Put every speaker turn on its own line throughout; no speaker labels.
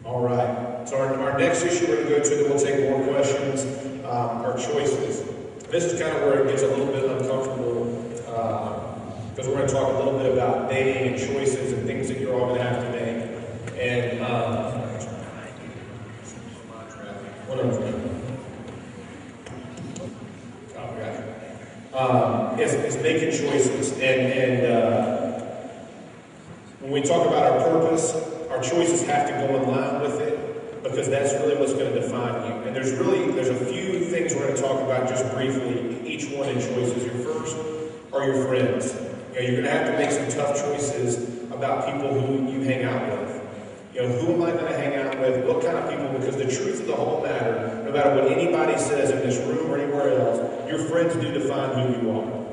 All right. So our next issue we're going to go to, then we'll take more questions, are choices. This is kind of where it gets a little bit uncomfortable because we're going to talk a little bit about dating and choices and things that you're all going to have to make. And is making choices. And when we talk about our purpose, our choices have to go in line with it, because that's really what's going to define you. And there's a few things we're going to talk about just briefly, each one in choices. Your first are your friends. You're going to have to make some tough choices about people who you hang out with. Who am I going to hang out with? What kind of people? Because the truth of the whole matter, no matter what anybody says in this room or anywhere else, your friends do define who you are.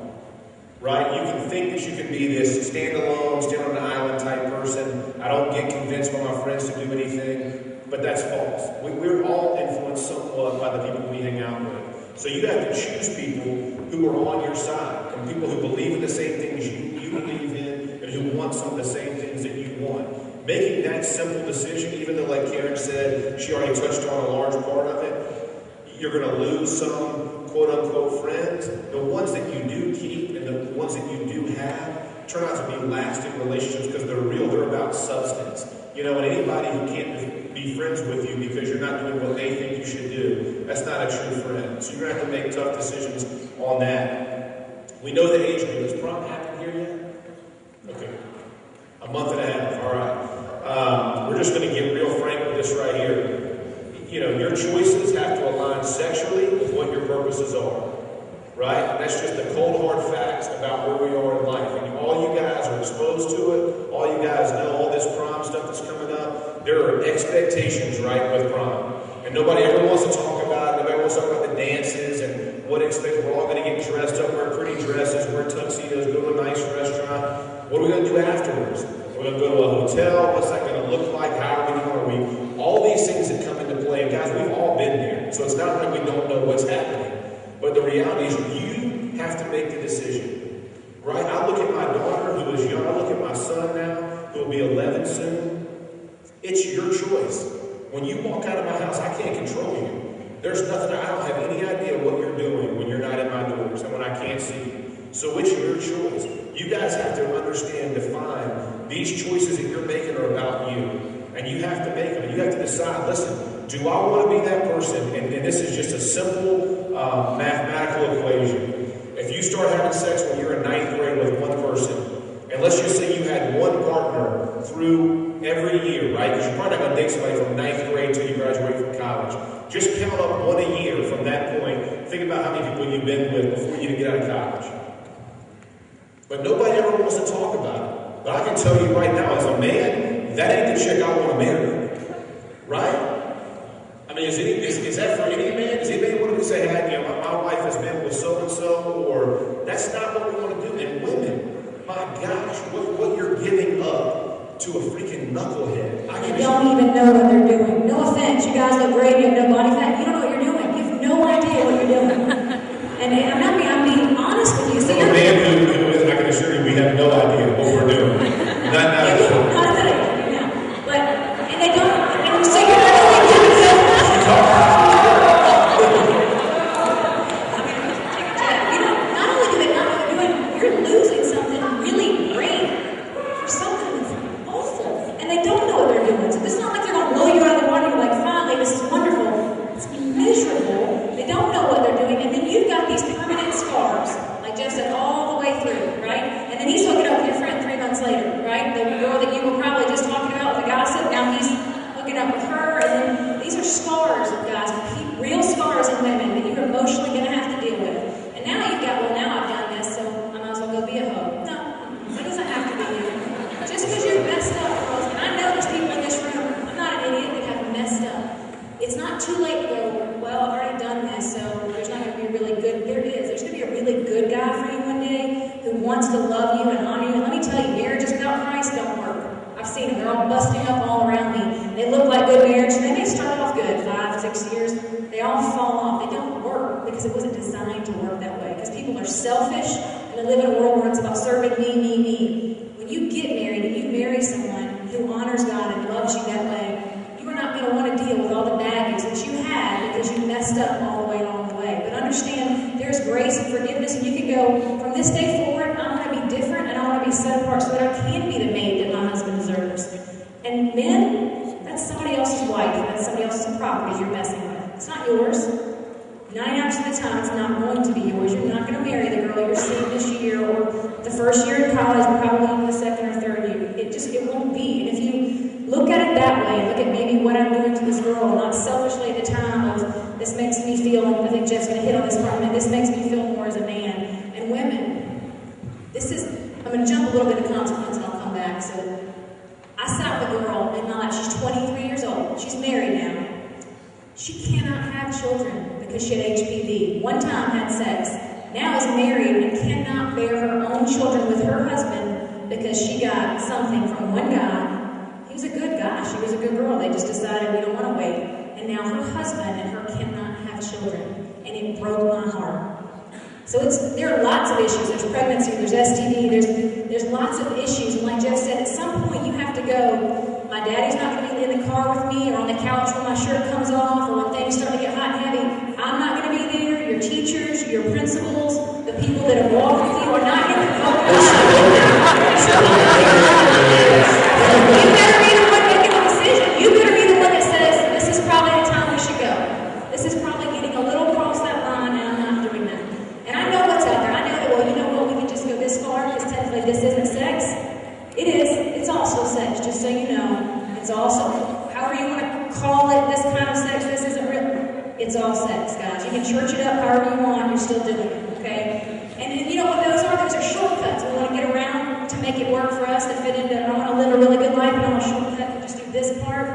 Right? You can think that you can be this stand-alone, stand on an island type person. I don't get convinced by my friends to do anything, but that's false. We're all influenced somewhat by the people we hang out with. So you have to choose people who are on your side, and people who believe in the same things you believe in, and who want some of the same things that you want. Making that simple decision, even though, like Karen said, she already touched on a large part of it, you're going to lose some quote-unquote friends. The ones that you do keep and the ones that you do have turn out to be lasting relationships because they're real. They're about substance. And anybody who can't be friends with you because you're not doing what they think you should do, that's not a true friend. So you're going to have to make tough decisions on that. We know the age group. Has prom happened here yet? Okay. A month and a half. All right. We're just going to get real frank with this right here. Your choices have to align sexually with what your purposes are. Right? That's just the cold, hard facts about where we are in life. And all you guys are exposed to it. All you guys know all this prom stuff that's coming up. There are expectations, right, with prom. And nobody ever wants to talk about it. Nobody wants to talk about the dances and what expects. We're all going to get dressed up, wear pretty dresses, wear tuxedos, go to a nice restaurant. What are we going to do afterwards? We're going to go to a hotel. What's that going to look like? How are we? All these things that come into play. And guys, we've all been there. So it's not like we don't know what's happening. But the reality is you have to make the decision. Right? I look at my daughter who is young. I look at my son now who will be 11 soon. It's your choice. When you walk out of my house, I can't control you. There's nothing. I don't have any idea what you're doing when you're not in my doors and when I can't see you. So it's your choice. You guys have to understand, define, these choices that you're making are about you. And you have to make them. And you have to decide, listen, do I want to be that person? And this is just a simple mathematical equation. If you start having sex when you're in 9th grade with one person, and let's just say you had one partner through every year, right? Because you're probably not going to date somebody from 9th grade until you graduate from college. Just count up one a year from that point. Think about how many people you've been with before you get out of college. But nobody ever wants to talk about it. But I can tell you right now, as a man, that ain't the chick I want to marry. Right? I mean, is that for any man? Does anybody want to say, hey, my wife has been with so-and-so, or that's not what we want to do. And women, my gosh, what you're giving up to a freaking knucklehead.
They don't even know what they're doing. No offense, you guys look great, you have no body fat, you don't know what you're doing. You have no idea what you're doing. And I'm being honest with you. So
a man who is, I can assure you, we have no idea what we're doing. Not
but, and they don't, and so you're not only doing that. Not only do they not know what they're doing, you're losing something really great for something that's awful. And they don't know what they're doing. So it's not like they're going to blow you out of the water and you're like, finally, this is wonderful. It's miserable. They don't know what they're doing. And then you've got these permanent scars, like Jeff said, all the way through, right? And then he's hooking up with your friend 3 months later, right? The girl that you were probably just talking about with the gossip, now he's hooking up with her. And then these are scars, guys, real scars in women that you're emotionally going to have to deal with. And now you've got, well, now I've done this, so I might as well go be a hoe. No, it doesn't have to be you. Just because you're messed up, girls, and I know there's people in this room, I'm not an idiot, that have messed up. It's not too late to go, well, I've already done this, so there's not going to be a really good, there is. There's going to be a really good guy for you one day who wants to love you and honor you. And let me tell you, marriages without Christ don't work. I've seen them. They're all busting up all around me. They look like good marriage. They may start off good, 5, 6 years. They all fall off. They don't work because it wasn't designed to work that way. Because people are selfish and they live in a world where it's about serving me. When you get married and you marry someone who honors God and loves you that way, you are not from this day forward, I want to be different and I want to be set apart so that I can be the maid that my husband deserves. And men, that's somebody else's wife. That's somebody else's property you're messing with. It's not yours. 99% of the time, it's not going to be yours. You're not going to marry the girl you're seeing this year or the first year in college or probably even the second or third year. It won't be. And if you look at it that way and look at maybe what I'm doing to this girl, not selfishly at the time of this makes me feel, and I think Jeff's going to hit on this part, this makes me feel more as a man. And women, I'm going to jump a little bit of consequence and I'll come back. So I sat with a girl in my life. She's 23 years old. She's married now. She cannot have children because she had HPV. One time had sex. Now is married and cannot bear her own children with her husband because she got something from one guy. He was a good guy. She was a good girl. They just decided we don't want to wait. And now her husband and her cannot have children. And it broke my heart. So there are lots of issues. There's pregnancy, there's STD, there's lots of issues. And like Jeff said, at some point you have to go, my daddy's not going to be in the car with me or on the couch when my shirt comes off or when things start to get hot and heavy. I'm not going to be there. Your teachers, your principals, the people that have walked with you are not going to go. You better be the one making the decision. You better be the one that says, this is probably the time we should go. This is probably getting a little across that line and I'm not doing that. And I know what's out there. I know that, well, you know what, we can just go this far because technically this isn't sex. It is. It's also sex, just so you know. It's also, however you want to call it, this kind of sex, this isn't real. It's all sex, guys. You can church it up however you want, you're still doing it, okay? And you know what those are? Those are shortcuts. We want to get around to make it work for us, to fit into, I want to live a really good life, and I want to shortcut and just do this part,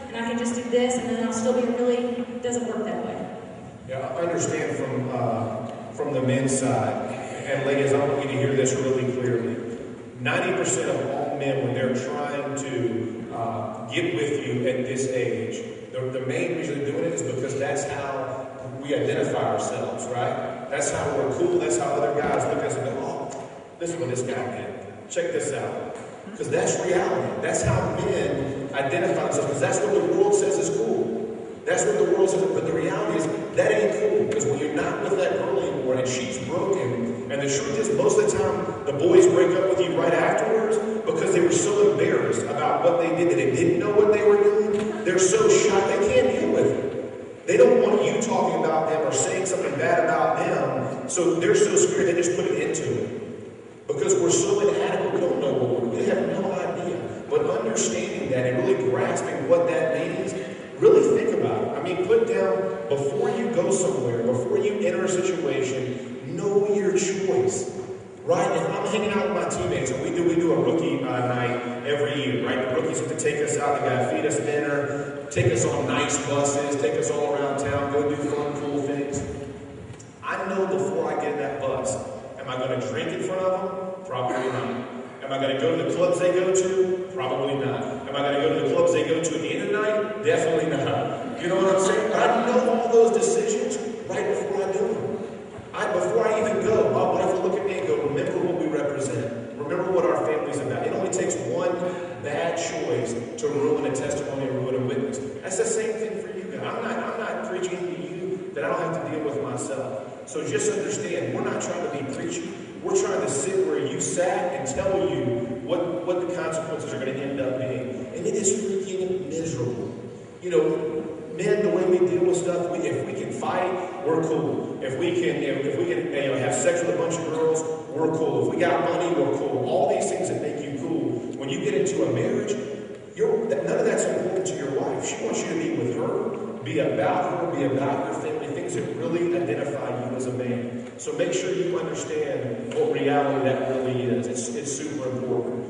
and I can just do this, and then I'll still be it doesn't work that way.
Yeah, I understand from the men's side, and ladies, I want you to hear this really clearly. 90% of all men, when they're trying to get with you at this age, the main reason they're doing it is because that's how we identify ourselves, right? That's how we're cool. That's how other guys look at us and go, oh, this is what this guy did. Check this out. Because that's reality. That's how men identify themselves. Because that's what the world says is cool. That's what the world says. But the reality is, that ain't cool. Because when you're not with that girl anymore and she's broken, and the truth is, most of the time, the boys break up with you right afterwards because they were so embarrassed about what they did that they didn't know what they were doing. They're so shocked they can't deal with it. They don't want you talking about them or saying something bad about them, so they're so scared they just put it into it. Because we're so inadequate, we don't know what we're doing. We have no idea. But understanding that and really grasping what that means, really think about it. I mean, put down, before you go somewhere, before you enter a situation, know your choice. Right? If I'm hanging out with my teammates, and we do a rookie night every year, right? The rookies have to take us out, they gotta feed us dinner, take us on nice buses, take us all around town, go do fun, cool things. I know before I get in that bus, am I gonna drink in front of them? Probably not. Am I gonna go to the clubs they go to? Probably not. Am I gonna go to the clubs they go to at the end of the night? Definitely not. You know what I'm saying? I know all those decisions right before I do them. Before I even go, my wife will look at me and go, remember what we represent. Remember what our family's about. It only takes one bad choice to ruin a testimony or ruin a witness. That's the same thing for you guys. I'm not preaching to you that I don't have to deal with myself. So just understand, we're not trying to be preachy. We're trying to sit where you sat and tell you what the consequences are going to end up being. And it is freaking miserable. You know, men, the way we deal with stuff, if we can fight, we're cool. If we can have sex with a bunch of girls, we're cool. If we got money, we're cool. All these things that make you cool. When you get into a marriage, none of that's important to your wife. She wants you to be with her, be about your family, things that really identify you as a man. So make sure you understand what reality that really is. It's super important.